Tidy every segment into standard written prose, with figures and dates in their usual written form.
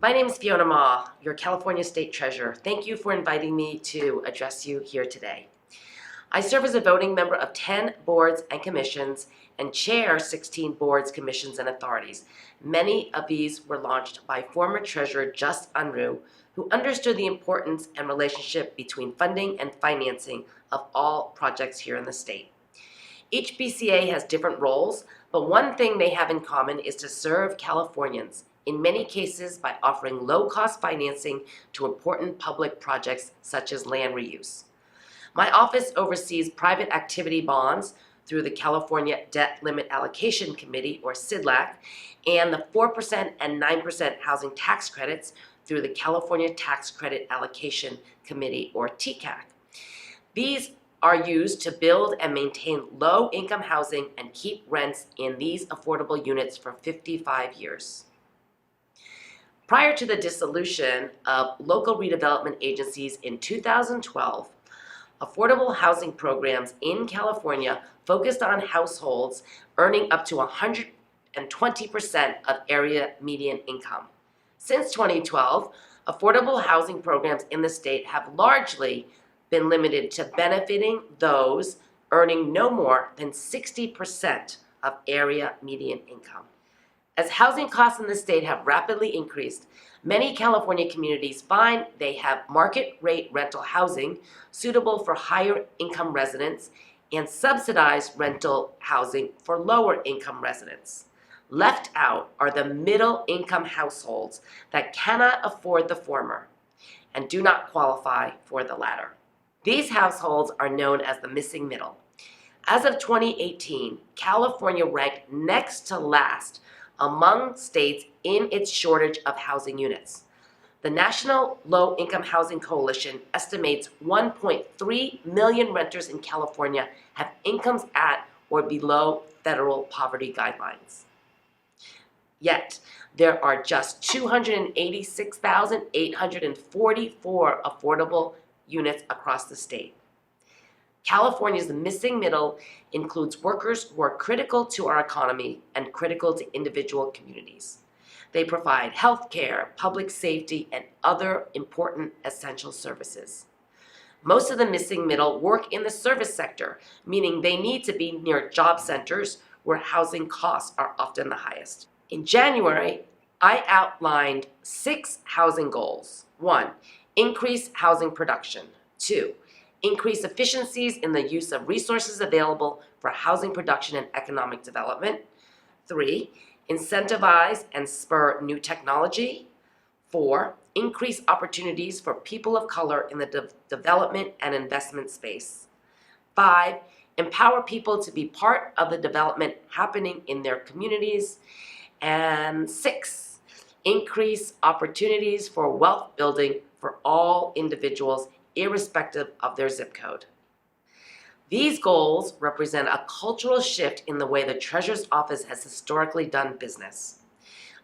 My name is Fiona Ma, your California State Treasurer. Thank you for inviting me to address you here today. I serve as a voting member of 10 boards and commissions and chair 16 boards, commissions, and authorities. Many of these were launched by former Treasurer Just Unruh, who understood the importance and relationship between funding and financing of all projects here in the state. Each BCA has different roles, but one thing they have in common is to serve Californians, in many cases by offering low-cost financing to important public projects such as land reuse. My office oversees private activity bonds through the California Debt Limit Allocation Committee, or CDLAC, and the 4% and 9% housing tax credits through the California Tax Credit Allocation Committee, or TCAC. These are used to build and maintain low-income housing and keep rents in these affordable units for 55 years. Prior to the dissolution of local redevelopment agencies in 2012, affordable housing programs in California focused on households earning up to 120% of area median income. Since 2012, affordable housing programs in the state have largely been limited to benefiting those earning no more than 60% of area median income. As housing costs in the state have rapidly increased, many California communities find they have market rate rental housing suitable for higher income residents and subsidized rental housing for lower income residents. Left out are the middle income households that cannot afford the former and do not qualify for the latter. These households are known as the missing middle. As of 2018, California ranked next to last among states in its shortage of housing units. The National Low-Income Housing Coalition estimates 1.3 million renters in California have incomes at or below federal poverty guidelines. Yet, there are just 286,844 affordable units across the state. California's missing middle includes workers who are critical to our economy and critical to individual communities. They provide health care, public safety, and other important essential services. Most of the missing middle work in the service sector, meaning they need to be near job centers where housing costs are often the highest. In January, I outlined 6 housing goals. 1. Increase housing production. 2. Increase efficiencies in the use of resources available for housing production and economic development. 3. Incentivize and spur new technology. 4. Increase opportunities for people of color in the development and investment space. 5. Empower people to be part of the development happening in their communities. And 6. Increase opportunities for wealth building for all individuals, irrespective of their zip code. These goals represent a cultural shift in the way the Treasurer's Office has historically done business.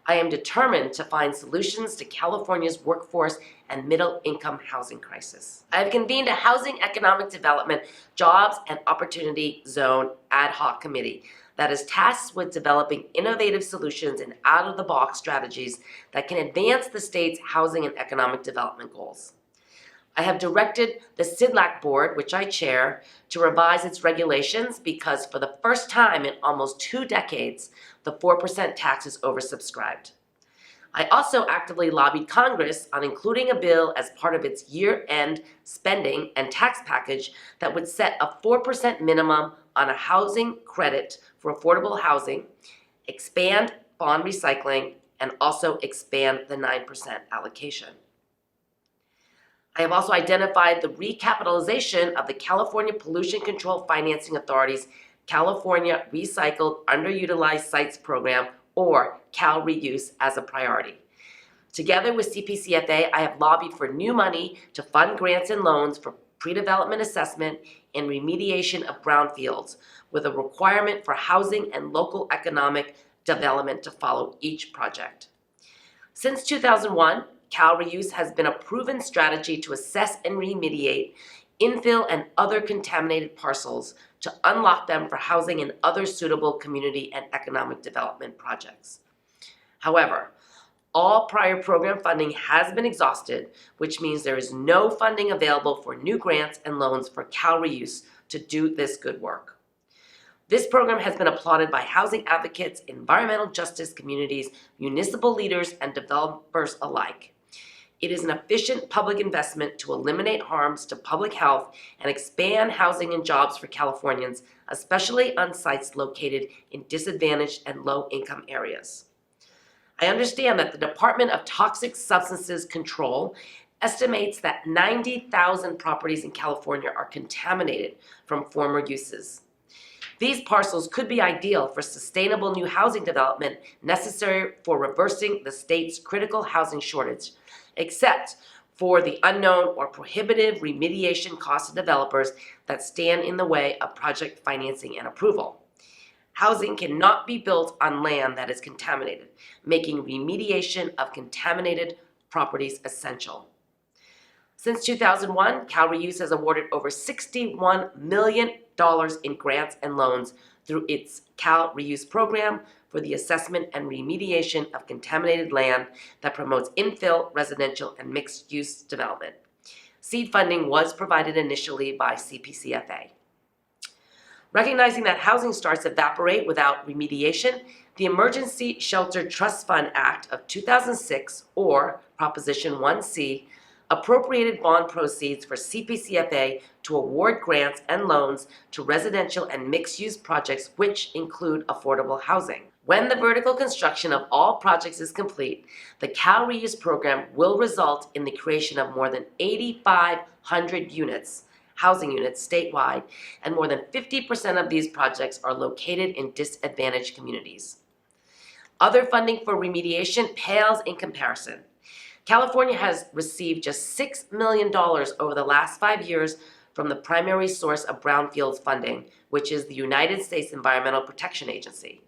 I am determined to find solutions to California's workforce and middle-income housing crisis. I have convened a Housing Economic Development, Jobs, and Opportunity Zone ad hoc committee that is tasked with developing innovative solutions and out-of-the-box strategies that can advance the state's housing and economic development goals. I have directed the CDLAC board, which I chair, to revise its regulations because for the first time in almost 2 decades, the 4% tax is oversubscribed. I also actively lobbied Congress on including a bill as part of its year-end spending and tax package that would set a 4% minimum on a housing credit for affordable housing, expand bond recycling, and also expand the 9% allocation. I have also identified the recapitalization of the California Pollution Control Financing Authority's California Recycled Underutilized Sites Program, or Cal Reuse, as a priority. Together with CPCFA, I have lobbied for new money to fund grants and loans for pre-development assessment and remediation of brownfields, with a requirement for housing and local economic development to follow each project. Since 2001, Cal Reuse has been a proven strategy to assess and remediate infill and other contaminated parcels to unlock them for housing and other suitable community and economic development projects. However, All prior program funding has been exhausted, which means there is no funding available for new grants and loans for Cal Reuse to do this good work. This program has been applauded by housing advocates, environmental justice communities, municipal leaders, and developers alike. It is an efficient public investment to eliminate harms to public health and expand housing and jobs for Californians, especially on sites located in disadvantaged and low-income areas. I understand that the Department of Toxic Substances Control estimates that 90,000 properties in California are contaminated from former uses. These parcels could be ideal for sustainable new housing development necessary for reversing the state's critical housing shortage, except for the unknown or prohibitive remediation costs of developers that stand in the way of project financing and approval. Housing cannot be built on land that is contaminated, making remediation of contaminated properties essential. Since 2001, Cal Reuse has awarded over $61 million in grants and loans through its Cal Reuse program for the assessment and remediation of contaminated land that promotes infill, residential, and mixed-use development. Seed funding was provided initially by CPCFA. Recognizing that housing starts evaporate without remediation, the Emergency Shelter Trust Fund Act of 2006, or Proposition 1C, appropriated bond proceeds for CPCFA to award grants and loans to residential and mixed-use projects which include affordable housing. When the vertical construction of all projects is complete, the Cal Reuse program will result in the creation of more than 8,500 housing units statewide, and more than 50% of these projects are located in disadvantaged communities. Other funding for remediation pales in comparison. California has received just $6 million over the last 5 years from the primary source of brownfields funding, which is the United States Environmental Protection Agency.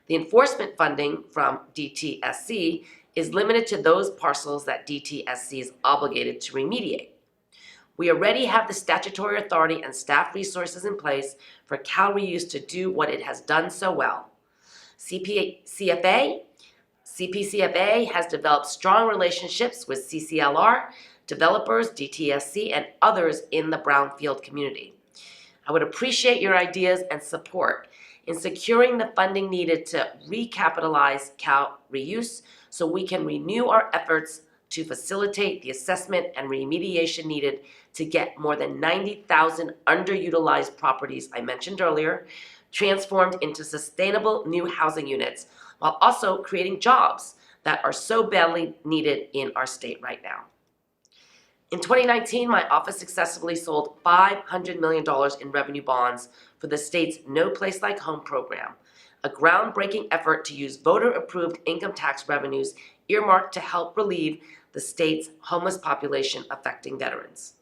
The enforcement funding from DTSC is limited to those parcels that DTSC is obligated to remediate. We already have the statutory authority and staff resources in place for Cal Reuse to do what it has done so well. CPCFA has developed strong relationships with CCLR, developers, DTSC, and others in the brownfield community. I would appreciate your ideas and support in securing the funding needed to recapitalize Cal Reuse so we can renew our efforts to facilitate the assessment and remediation needed to get more than 90,000 underutilized properties I mentioned earlier transformed into sustainable new housing units, while also creating jobs that are so badly needed in our state right now. In 2019, my office successfully sold $500 million in revenue bonds for the state's No Place Like Home program, a groundbreaking effort to use voter-approved income tax revenues earmarked to help relieve the state's homeless population affecting veterans.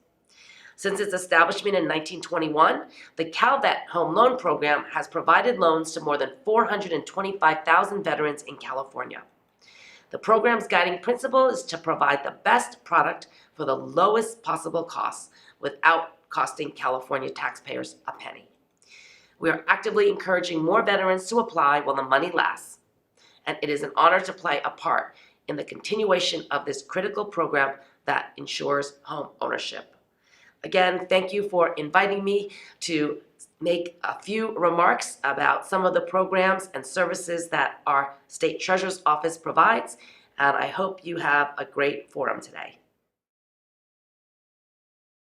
Since its establishment in 1921, the CalVet Home Loan Program has provided loans to more than 425,000 veterans in California. The program's guiding principle is to provide the best product for the lowest possible costs without costing California taxpayers a penny. We are actively encouraging more veterans to apply while the money lasts, and it is an honor to play a part in the continuation of this critical program that ensures home ownership. Again, thank you for inviting me to make a few remarks about some of the programs and services that our State Treasurer's Office provides, and I hope you have a great forum today.